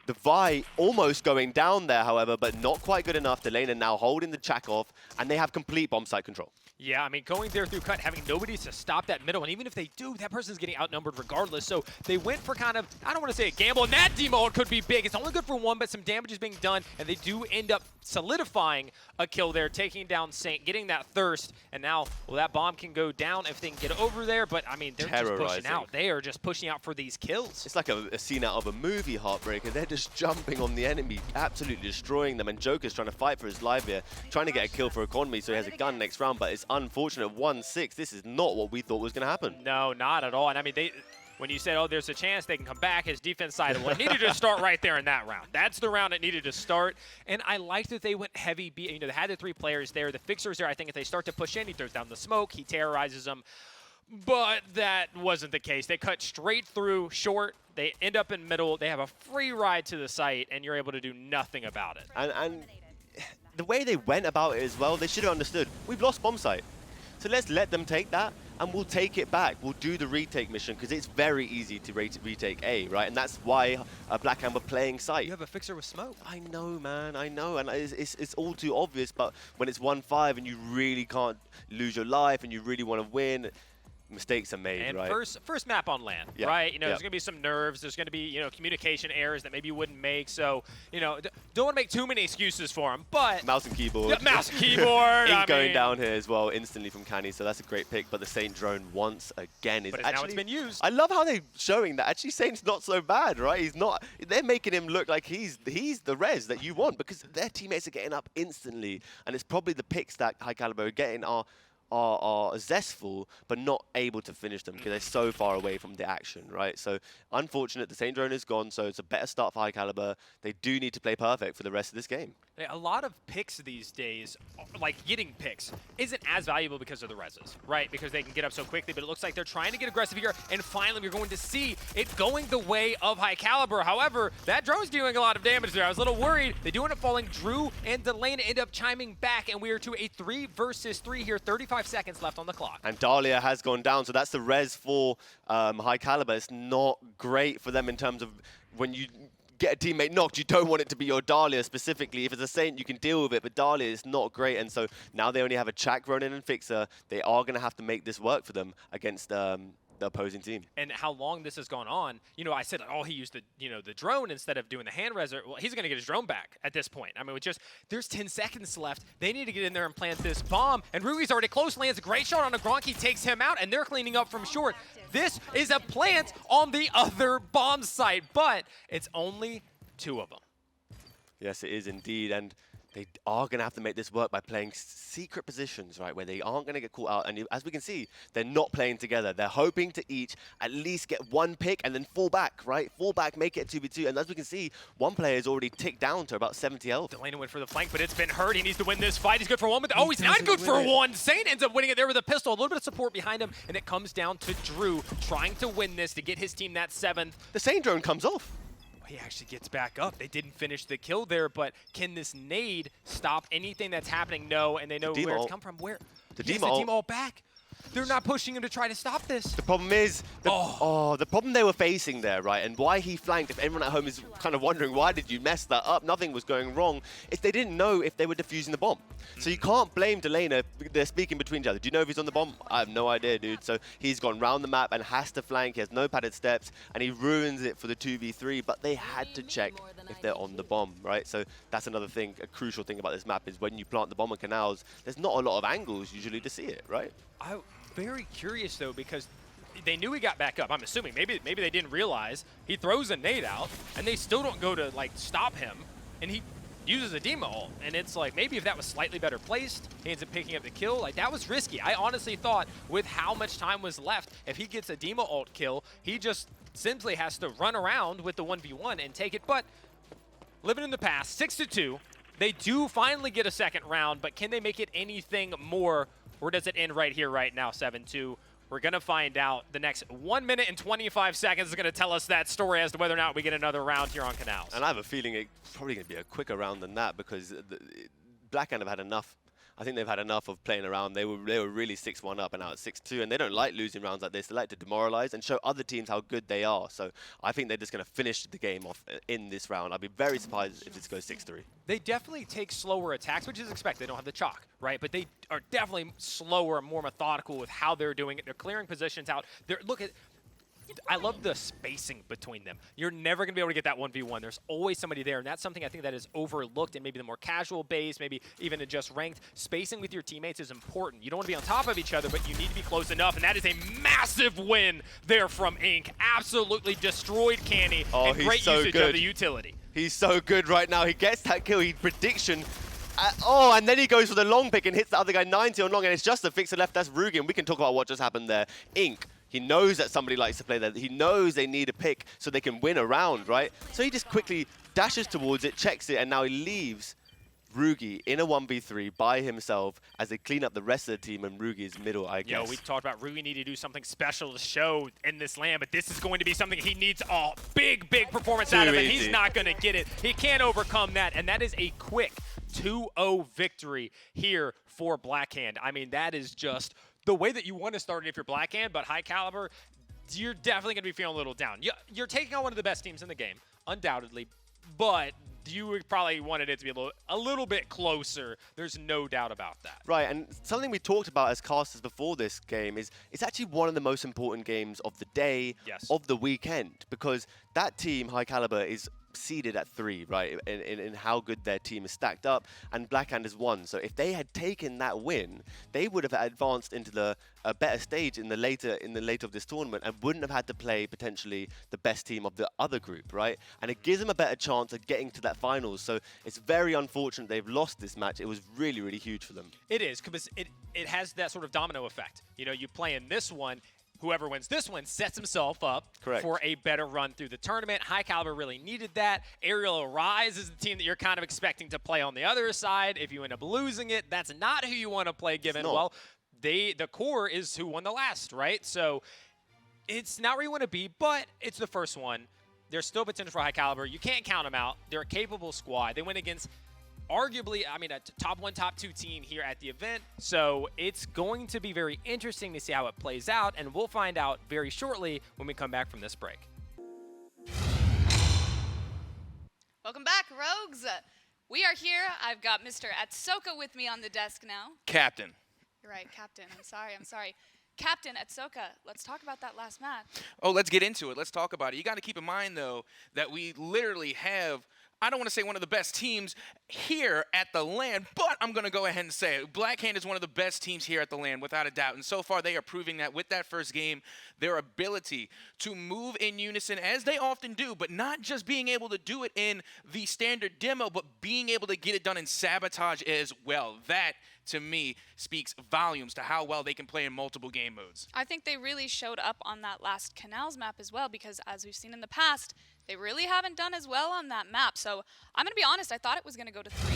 The Vi almost going down there, however, but not quite good enough. Delana now holding the Chak off, and they have complete bomb site control. Yeah, I mean, going there through cut, having nobody to stop that middle, and even if they do, that person's getting outnumbered regardless. So they went for kind of, I don't want to say a gamble, and that Demo could be big. It's only good for one, but some damage is being done, and they do end up solidifying a kill there, taking down Saint, getting that thirst, and now, well, that bomb can go down if they can get over there, but I mean, they're just pushing out. They are just pushing out for these kills. It's like a scene out of a movie, Heartbreaker. They're just jumping on the enemy, absolutely destroying them, and Joker's trying to fight for his life here, trying to get a kill for Economy so he has a gun next round, but it's unfortunate. 1-6, this is not what we thought was going to happen. No, not at all. And I mean, when you said, oh, there's a chance they can come back, his defense side, well, it needed to start right there in that round. That's the round it needed to start. And I liked that they went heavy. You know, they had the 3 players there. The Fixer's there. I think if they start to push in, he throws down the smoke. He terrorizes them. But that wasn't the case. They cut straight through short. They end up in middle. They have a free ride to the site, and you're able to do nothing about it. And the way they went about it as well, they should have understood. We've lost bomb site. So let's let them take that, and we'll take it back. We'll do the retake mission, because it's very easy to retake A, right? And that's why Blackhand were playing site. You have a Fixer with smoke. I know, man, I know. And it's all too obvious, but when it's 1-5 and you really can't lose your life and you really want to win, mistakes are made, and right? first map on land, right? You know, there's going to be some nerves. There's going to be, you know, communication errors that maybe you wouldn't make. So, you know, don't want to make too many excuses for him, but... Mouse and keyboard. Yeah, mouse and keyboard. Ink going down here as well instantly from Canny, so that's a great pick. But the Saint drone once again is but actually... now it's been used. I love how they're showing that actually Saint's not so bad, right? He's not... They're making him look like he's the res that you want, because their teammates are getting up instantly. And it's probably the picks that High Caliber are getting are zestful, but not able to finish them because they're so far away from the action, right? So unfortunate, the Saint drone is gone, so it's a better start for High Caliber. They do need to play perfect for the rest of this game. A lot of picks these days, like getting picks, isn't as valuable because of the reses, right? Because they can get up so quickly, but it looks like they're trying to get aggressive here, and finally we're going to see it going the way of High Caliber. However, that drone's doing a lot of damage there. I was a little worried. They do end up falling. Drew and Delana end up chiming back, and we are to a 3 versus 3 here, 35 seconds left on the clock. And Dahlia has gone down, so that's the res for High Caliber. It's not great for them in terms of when you get a teammate knocked, you don't want it to be your Dahlia specifically. If it's a Saint, you can deal with it, but Dahlia is not great. And so now they only have a Chak, Ronin, and Fixer. They are going to have to make this work for them against the opposing team. And how long this has gone on, you know, I said, oh, he used the drone instead of doing the hand reser. Well, he's going to get his drone back at this point. I mean, there's 10 seconds left. They need to get in there and plant this bomb. And Rui's already close, lands a great shot on a Gronk. He takes him out, and they're cleaning up from short. This is a plant on the other bomb site, but it's only 2 of them. Yes, it is indeed. And They are going to have to make this work by playing secret positions, right, where they aren't going to get caught out. And as we can see, they're not playing together. They're hoping to each at least get one pick and then fall back, right? Fall back, make it a 2v2. And as we can see, one player is already ticked down to about 70 health. Delano went for the flank, but it's been hurt. He needs to win this fight. He's good for one, but oh, he's not good for one. Saint ends up winning it there with a pistol. A little bit of support behind him, and it comes down to Drew trying to win this to get his team that 7th. The Saint drone comes off. He actually gets back up. They didn't finish the kill there, but can this nade stop anything that's happening? No, and they know where it's come from. Where? The Demol back. They're not pushing him to try to stop this. The problem is, the problem they were facing there, right, and why he flanked, if everyone at home is kind of wondering, why did you mess that up? Nothing was going wrong. If they didn't know if they were defusing the bomb. So you can't blame Delano. They're speaking between each other. Do you know if he's on the bomb? I have no idea, dude. So he's gone round the map and has to flank. He has no padded steps, and he ruins it for the 2v3, but they had to check if they're on the bomb, right? So that's another thing, a crucial thing about this map is when you plant the bomb on Canals, there's not a lot of angles usually to see it, right? I'm very curious, though, because they knew he got back up. I'm assuming maybe they didn't realize. He throws a nade out, and they still don't go to, like, stop him, and he uses a Demo ult. And it's like, maybe if that was slightly better placed, he ends up picking up the kill. Like, that was risky. I honestly thought with how much time was left, if he gets a Demo ult kill, he just simply has to run around with the 1v1 and take it. But living in the past, 6-2. They do finally get a second round, but can they make it anything more? Or does it end right here, right now, 7-2? We're going to find out. The next 1 minute and 25 seconds is going to tell us that story as to whether or not we get another round here on Canals. And I have a feeling it's probably going to be a quicker round than that because Blackhand have had enough. I think they've had enough of playing around. They were really 6-1 up and now it's 6-2, and they don't like losing rounds like this. They like to demoralize and show other teams how good they are. So I think they're just going to finish the game off in this round. I'd be very surprised if this goes 6-3. They definitely take slower attacks, which is expected. They don't have the chalk, right? But they are definitely slower and more methodical with how they're doing it. They're clearing positions out. I love the spacing between them. You're never going to be able to get that 1v1. There's always somebody there, and that's something I think that is overlooked in maybe the more casual base, maybe even in just ranked. Spacing with your teammates is important. You don't want to be on top of each other, but you need to be close enough, and that is a massive win there from Ink. Absolutely destroyed Canny, and great usage of the utility. He's so good right now. He gets that kill. He prediction. And then he goes for the long pick and hits the other guy 90 on long, and it's just a fixer left. That's Rugi, and we can talk about what just happened there. Ink. He knows that somebody likes to play there. He knows they need a pick so they can win a round, right? So he just quickly dashes towards it, checks it, and now he leaves Rugi in a 1v3 by himself as they clean up the rest of the team, and Rugi is middle, I guess. Yeah, we talked about Rugi needing to do something special to show in this land, but this is going to be something he needs a big performance out of, and he's not going to get it. He can't overcome that, and that is a quick 2-0 victory here for Blackhand. I mean, that is just the way that you want to start it if you're Blackhand, but High Caliber, you're definitely going to be feeling a little down. You're taking on one of the best teams in the game, undoubtedly, but you probably wanted it to be a little bit closer. There's no doubt about that. Right, and something we talked about as casters before this game is it's actually one of the most important games of the day, of the weekend, because that team, High Caliber, is seeded at 3, right, in how good their team is stacked up, and Blackhand is 1. So if they had taken that win, they would have advanced into a better stage in the later of this tournament and wouldn't have had to play potentially the best team of the other group, right? And it gives them a better chance of getting to that finals. So it's very unfortunate they've lost this match. It was really huge for them. It is, because it has that sort of domino effect. You know, you play in this one, whoever wins this one sets himself up for a better run through the tournament. High Caliber really needed that. Aerial Rise is the team that you're kind of expecting to play on the other side. If you end up losing it, that's not who you want to play, given, well, the core is who won the last, right? So it's not where you want to be, but it's the first one. There's still potential for High Caliber. You can't count them out. They're a capable squad. They went against arguably, I mean, a top 1, top 2 team here at the event. So it's going to be very interesting to see how it plays out, and we'll find out very shortly when we come back from this break. Welcome back, Rogues. We are here. I've got Mr. Atsoka with me on the desk now. Captain. You're right, Captain. I'm sorry. Captain Atsoka, let's talk about that last match. Oh, let's get into it. Let's talk about it. You got to keep in mind, though, that we literally have I don't want to say one of the best teams here at the LAN, but I'm going to go ahead and say it. Blackhand is one of the best teams here at the LAN, without a doubt. And so far, they are proving that with that first game, their ability to move in unison, as they often do, but not just being able to do it in the standard demo, but being able to get it done in Sabotage as well. That, to me, speaks volumes to how well they can play in multiple game modes. I think they really showed up on that last Canals map as well, because as we've seen in the past, they really haven't done as well on that map. So I'm going to be honest, I thought it was going to go to 3,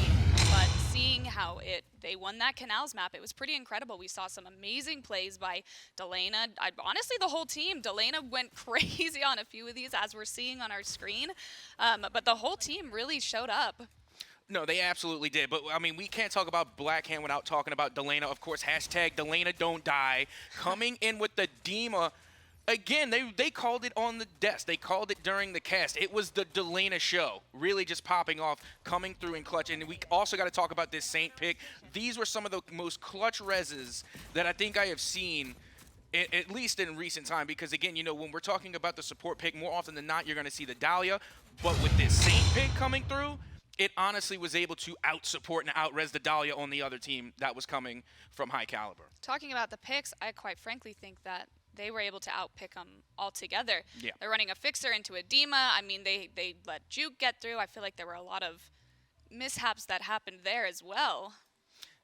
but seeing how they won that Canals map, it was pretty incredible. We saw some amazing plays by Delana. Honestly, the whole team. Delana went crazy on a few of these, as we're seeing on our screen, but the whole team really showed up. No, they absolutely did. But, I mean, we can't talk about Blackhand without talking about Delana. Of course, hashtag Delana don't die. Coming in with the Dima. Again, they called it on the desk. They called it during the cast. It was the Delana show, really just popping off, coming through in clutch. And we also got to talk about this Saint pick. These were some of the most clutch reses that I think I have seen, at least in recent time. Because, again, you know, when we're talking about the support pick, more often than not, you're going to see the Dahlia. But with this Saint pick coming through, it honestly was able to out-support and out-res the Dahlia on the other team that was coming from high caliber. Talking about the picks, I quite frankly think that they were able to outpick them altogether. Yeah. They're running a Fixer into a Dima. I mean, they let Juke get through. I feel like there were a lot of mishaps that happened there as well.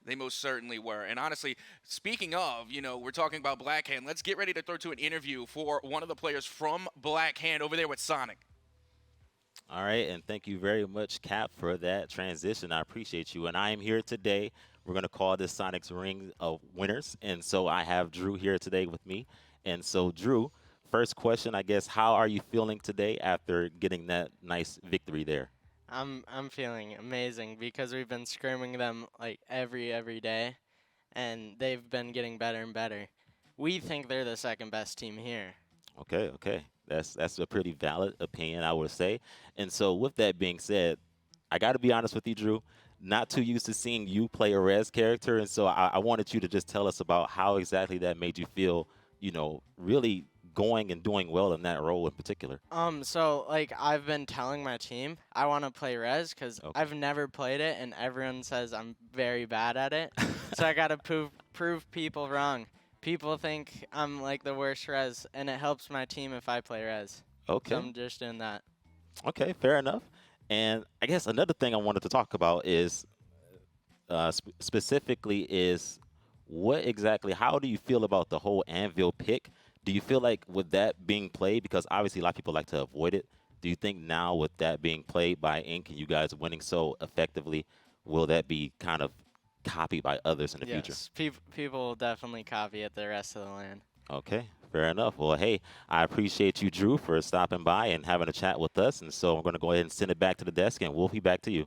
They most certainly were. And honestly, speaking of, you know, we're talking about Blackhand, let's get ready to throw to an interview for one of the players from Blackhand over there with Sonic. All right, and thank you very much, Cap, for that transition. I appreciate you. And I am here today. We're going to call this Sonic's Ring of Winners. And so I have Drew here today with me. And so, Drew, first question, I guess, how are you feeling today after getting that nice victory there? I'm feeling amazing because we've been scrimming them like every day, and they've been getting better and better. We think they're the second best team here. Okay. That's a pretty valid opinion, I would say. And so with that being said, I got to be honest with you, Drew, not too used to seeing you play a Rez character. And so I wanted you to just tell us about how exactly that made you feel, you know, really going and doing well in that role in particular. So like I've been telling my team I want to play Rez because I've never played it, and everyone says I'm very bad at it. So I got to prove people wrong. People think I'm like the worst Rez, and it helps my team if I play Rez. Okay. So I'm just doing that. Okay, fair enough. And I guess another thing I wanted to talk about is specifically is what exactly, how do you feel about the whole Anvil pick? Do you feel like with that being played, because obviously a lot of people like to avoid it, do you think now with that being played by Ink and you guys winning so effectively, will that be kind of copied by others in the future? People will definitely copy it the rest of the land. Okay, fair enough. Well, hey, I appreciate you, Drew, for stopping by and having a chat with us. And so I'm going to go ahead and send it back to the desk, and we'll be back to you.